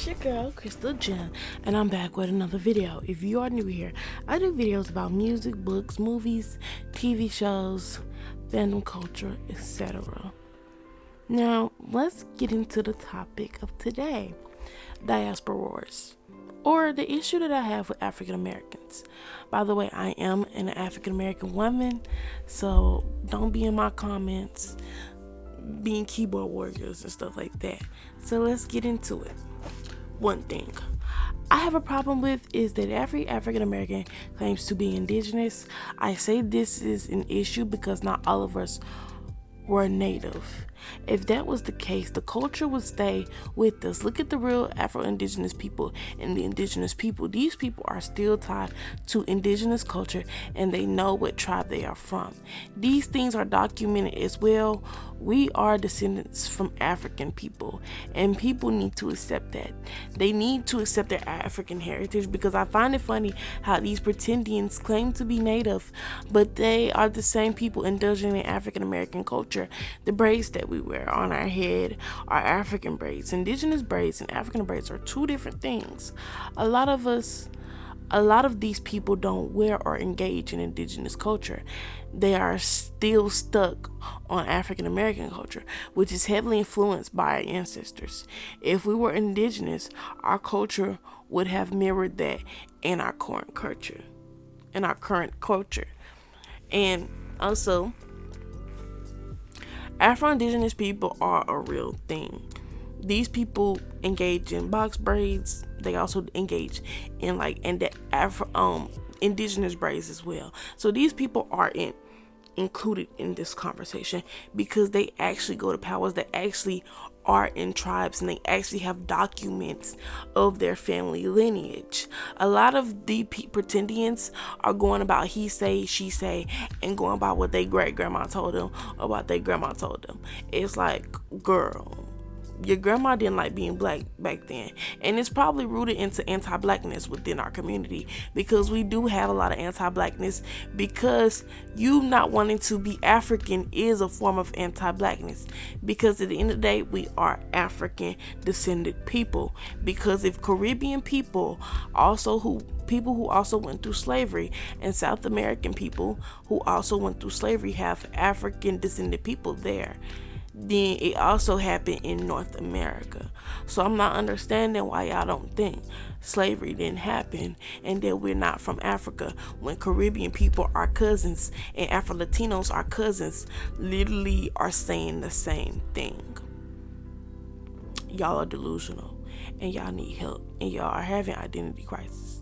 it's your girl, Crystal Jen, and I'm back with another video. If you are new here, I do videos about music, books, movies, TV shows, fandom culture, etc. Now, let's get into the topic of today, Diaspora Wars, or the issue that I have with African Americans. By the way, I am an African American woman, so don't be in my comments being keyboard warriors and stuff like that. So let's get into it. One thing I have a problem with is that every African American claims to be indigenous. I say this is an issue because not all of us were native. If that was the case, the culture would stay with us. Look at the real Afro-Indigenous people and the indigenous people. These people are still tied to indigenous culture and they know what tribe they are from. These things are documented as well. We are descendants from African people and people need to accept that. They need to accept their African heritage, because I find it funny how these pretendians claim to be native, but they are the same people indulging in African American culture. The braids that we wear on our head are African braids. Indigenous braids and African braids are two different things. A lot of these people don't wear or engage in indigenous culture. They are still stuck on African American culture, which is heavily influenced by our ancestors. If we were indigenous, our culture would have mirrored that in our current culture. And also, Afro-Indigenous people are a real thing. These people engage in box braids. They also engage in the indigenous braids as well. So these people are included in this conversation because they actually go to powers that actually are in tribes and they actually have documents of their family lineage. A lot of the pretendians are going about he say, she say, and going about what they great grandma told them or what their grandma told them. It's like, girl, your grandma didn't like being black back then, and it's probably rooted into anti-blackness within our community, because we do have a lot of anti-blackness, because you not wanting to be African is a form of anti-blackness, because at the end of the day we are African descended people. Because if Caribbean people who also went through slavery, and South American people who also went through slavery have African descended people there, then it also happened in North America. So I'm not understanding why y'all don't think slavery didn't happen and that we're not from Africa, when Caribbean people are cousins and Afro-Latinos are cousins, literally are saying the same thing. Y'all are delusional and y'all need help and y'all are having identity crisis.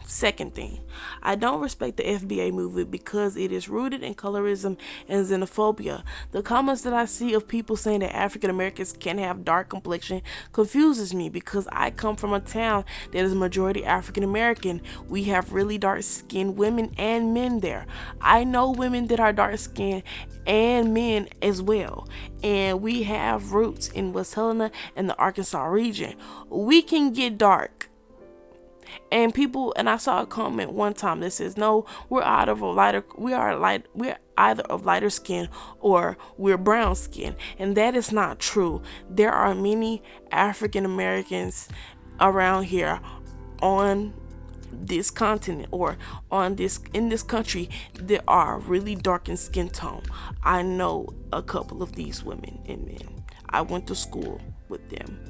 Second thing, I don't respect the FBA movement because it is rooted in colorism and xenophobia. The comments that I see of people saying that African Americans can have dark complexion confuses me, because I come from a town that is majority African American. We have really dark skinned women and men there. I know women that are dark skinned and men as well, and we have roots in West Helena and the Arkansas region. We can get dark. And I saw a comment one time that says, no, we're either of lighter skin or we're brown skin. And that is not true. There are many African Americans around here on this continent or in this country that are really dark in skin tone. I know a couple of these women and men. I went to school with them.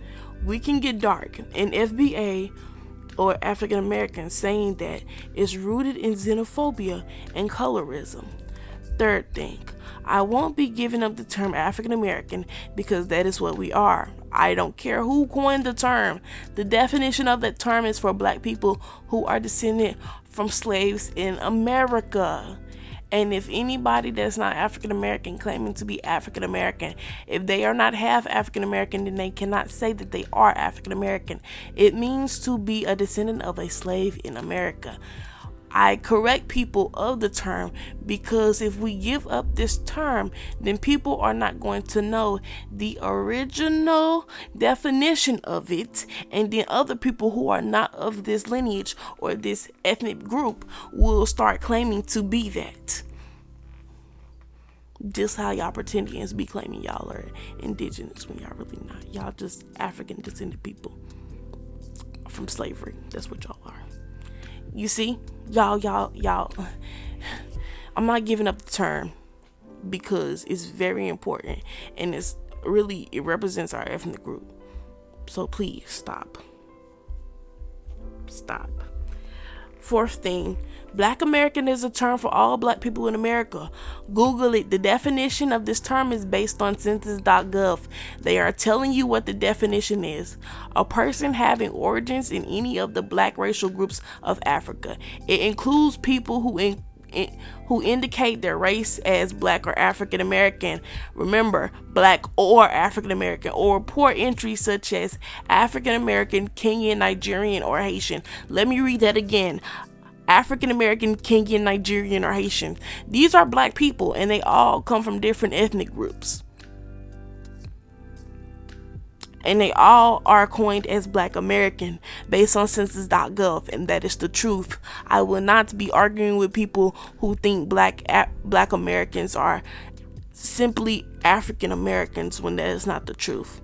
We can get dark. And FBA or African Americans saying that is rooted in xenophobia and colorism. Third thing, I won't be giving up the term African American because that is what we are. I don't care who coined the term. The definition of that term is for black people who are descended from slaves in America. And if anybody that's not African American claiming to be African American, if they are not half African American, then they cannot say that they are African American. It means to be a descendant of a slave in America. I correct people of the term because if we give up this term, then people are not going to know the original definition of it, and then other people who are not of this lineage or this ethnic group will start claiming to be that. Just how y'all pretending be claiming y'all are indigenous when y'all really not. Y'all just African descended people from slavery. That's what y'all are. You see, y'all. I'm not giving up the term because it's very important and it represents our ethnic group. So please stop. Fourth thing, Black American is a term for all black people in America. Google it. The definition of this term is based on census.gov. They are telling you what the definition is. A person having origins in any of the black racial groups of Africa. It includes people who indicate their race as black or African American. Remember, black or African American, or report entries such as African American, Kenyan, Nigerian, or Haitian. Let me read that again. African American, Kenyan, Nigerian, or Haitian. These are black people and they all come from different ethnic groups. And they all are coined as Black American based on census.gov, and that is the truth. I will not be arguing with people who think black Americans are simply African Americans when that is not the truth.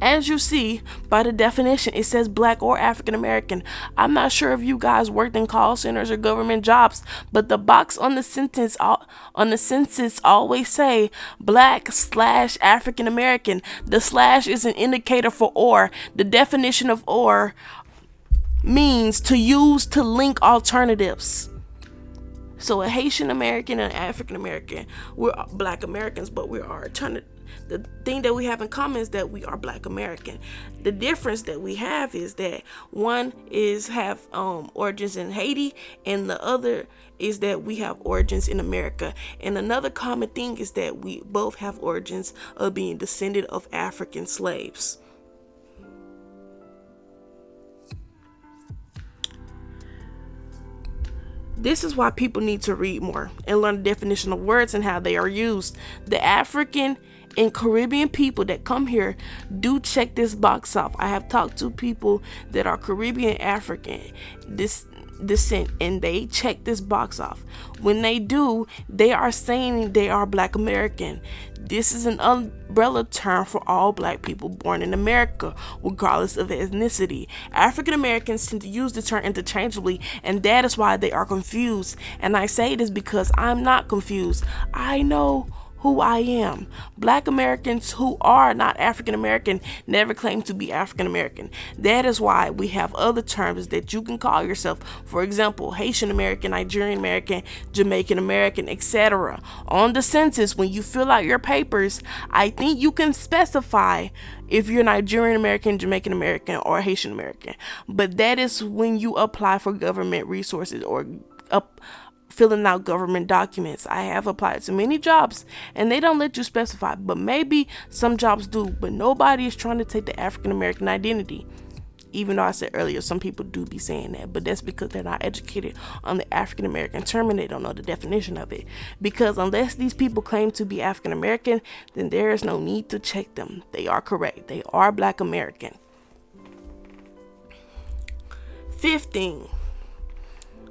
As you see by the definition, it says black or African American. I'm not sure if you guys worked in call centers or government jobs, but the box on the census always say black/African American. The slash is an indicator for or. The definition of or means to use to link alternatives. So a Haitian American and African American, we're Black Americans, but we are alternative. The thing that we have in common is that we are Black American. The difference that we have is that one have origins in Haiti, and the other is that we have origins in America. And another common thing is that we both have origins of being descended of African slaves. This is why people need to read more and learn the definition of words and how they are used. The African and Caribbean people that come here do check this box off. I have talked to people that are Caribbean African descent, and they check this box off. When they do, they are saying they are Black American. This is an umbrella term for all black people born in America, regardless of ethnicity. African Americans tend to use the term interchangeably, and that is why they are confused. And I say this because I'm not confused. I know who I am. Black Americans who are not African American never claim to be African American. That is why we have other terms that you can call yourself. For example, Haitian American, Nigerian American, Jamaican American, etc. On the census, when you fill out your papers, I think you can specify if you're Nigerian American, Jamaican American, or Haitian American. But that is when you apply for government resources or filling out government documents. I have applied to many jobs and they don't let you specify, but maybe some jobs do. But nobody is trying to take the African American identity. Even though I said earlier, some people do be saying that, but that's because they're not educated on the African American term and they don't know the definition of it. Because unless these people claim to be African American, then there is no need to check them. They are correct. They are Black American. 15.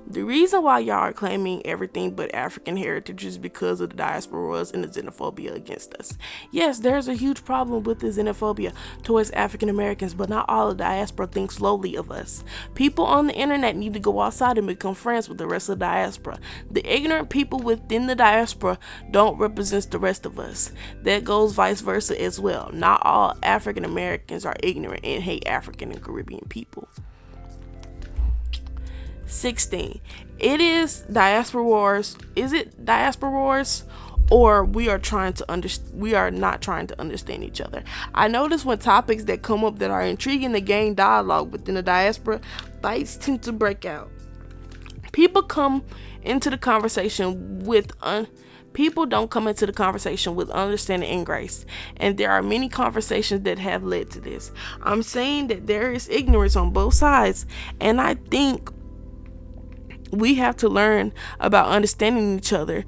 The reason why y'all are claiming everything but African heritage is because of the diaspora and the xenophobia against us. Yes, there's a huge problem with the xenophobia towards African Americans, but not all of the diaspora thinks lowly of us. People on the internet need to go outside and become friends with the rest of the diaspora. The ignorant people within the diaspora don't represent the rest of us. That goes vice versa as well. Not all African Americans are ignorant and hate African and Caribbean people. 16. It is diaspora wars. Is it diaspora wars, or we are not trying to understand each other? I notice when topics that come up that are intriguing to gain dialogue within the diaspora, fights tend to break out. People don't come into the conversation with understanding and grace, and there are many conversations that have led to this. I'm saying that there is ignorance on both sides, and I think we have to learn about understanding each other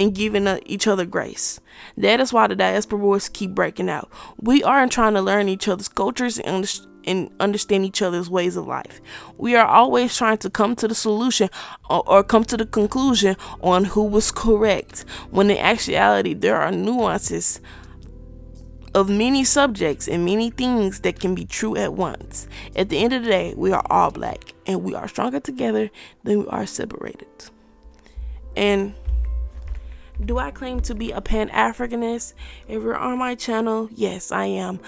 and giving each other grace. That is why the diaspora wars keep breaking out. We aren't trying to learn each other's cultures and understand each other's ways of life. We are always trying to come to the solution or come to the conclusion on who was correct, when in actuality there are nuances of many subjects and many things that can be true at once. At the end of the day, we are all black, and we are stronger together than we are separated. And do I claim to be a Pan-Africanist? If you're on my channel, yes, I am.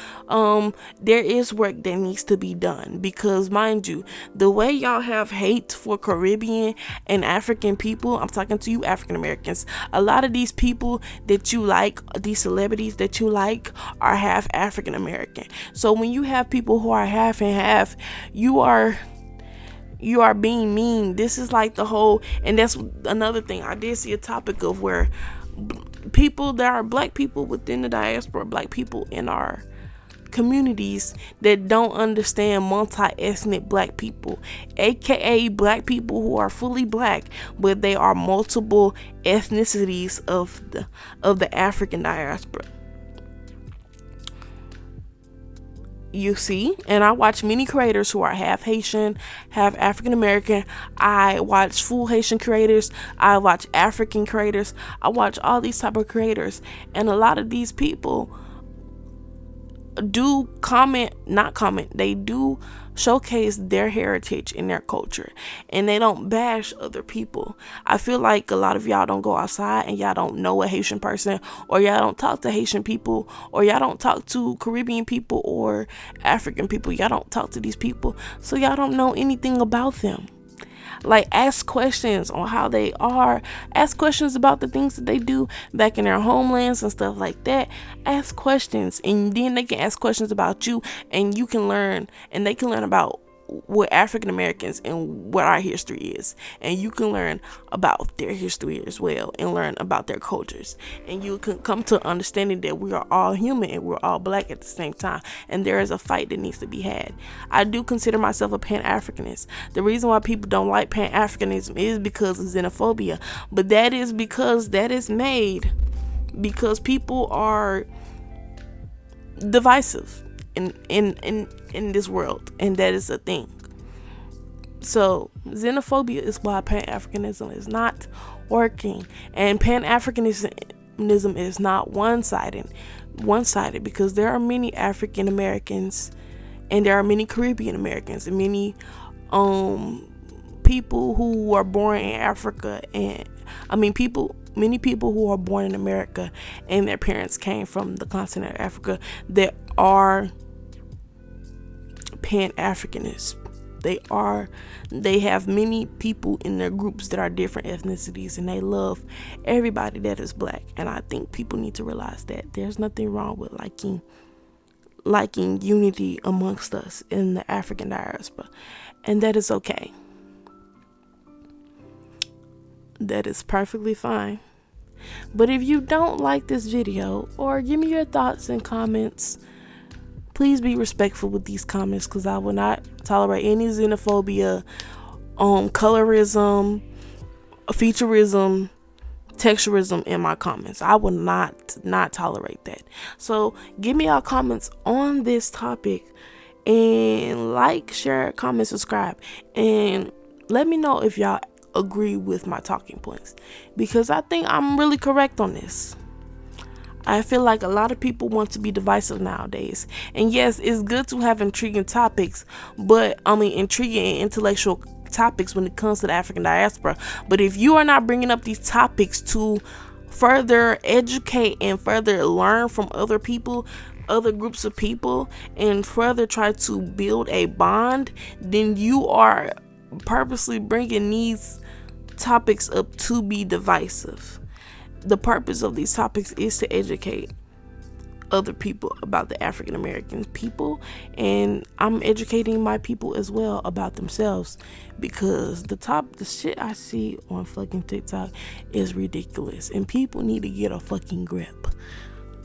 There is work that needs to be done, because mind you, the way y'all have hate for Caribbean and African people, I'm talking to you African Americans, a lot of these people that you like, these celebrities that you like, are half African American. So when you have people who are half and half, you are being mean. This is like the whole, and that's another thing. I did see a topic of where people that are black people within the diaspora, black people in our communities that don't understand multi-ethnic black people, aka black people who are fully black, but they are multiple ethnicities of the African diaspora. You see, and I watch many creators who are half Haitian, half African American. I watch full Haitian creators. I watch African creators. I watch all these type of creators, and a lot of these people do they do showcase their heritage and their culture, and they don't bash other people. I feel like a lot of y'all don't go outside and y'all don't know a Haitian person, or y'all don't talk to Haitian people, or y'all don't talk to Caribbean people or African people. Y'all don't talk to these people, so y'all don't know anything about them. Like, ask questions on how they are. Ask questions about the things that they do back in their homelands and stuff like that. Ask questions, and then they can ask questions about you, and you can learn, and they can learn about what African Americans and what our history is, and you can learn about their history as well, and learn about their cultures, and you can come to understanding that we are all human and we're all black at the same time, and there is a fight that needs to be had. I do consider myself a Pan-Africanist. The reason why people don't like Pan-Africanism is because of xenophobia, but that is because that is made because people are divisive in this world, and that is a thing. So xenophobia is why Pan-Africanism is not working, and Pan-Africanism is not one-sided because there are many African Americans, and there are many Caribbean Americans, and many people who are born in Africa, and many people who are born in America and their parents came from the continent of Africa that are Pan-Africanists. They have many people in their groups that are different ethnicities, and they love everybody that is black. And I think people need to realize that there's nothing wrong with liking unity amongst us in the African diaspora, and that is okay. That is perfectly fine. But if you don't like this video, or give me your thoughts and comments, please be respectful with these comments, because I will not tolerate any xenophobia, colorism, featureism, texturism in my comments. I will not tolerate that. So give me your comments on this topic, and like, share, comment, subscribe, and let me know if y'all agree with my talking points, because I think I'm really correct on this. I feel like a lot of people want to be divisive nowadays, and yes, it's good to have intriguing topics, but intriguing and intellectual topics when it comes to the African diaspora. But if you are not bringing up these topics to further educate and further learn from other people, other groups of people, and further try to build a bond, then you are purposely bringing these topics up to be divisive. The purpose of these topics is to educate other people about the African American people, and I'm educating my people as well about themselves, because the shit I see on fucking TikTok is ridiculous, and people need to get a fucking grip.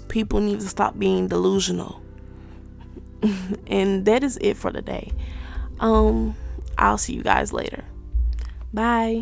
People need to stop being delusional. And that is it for today. I'll see you guys later. Bye.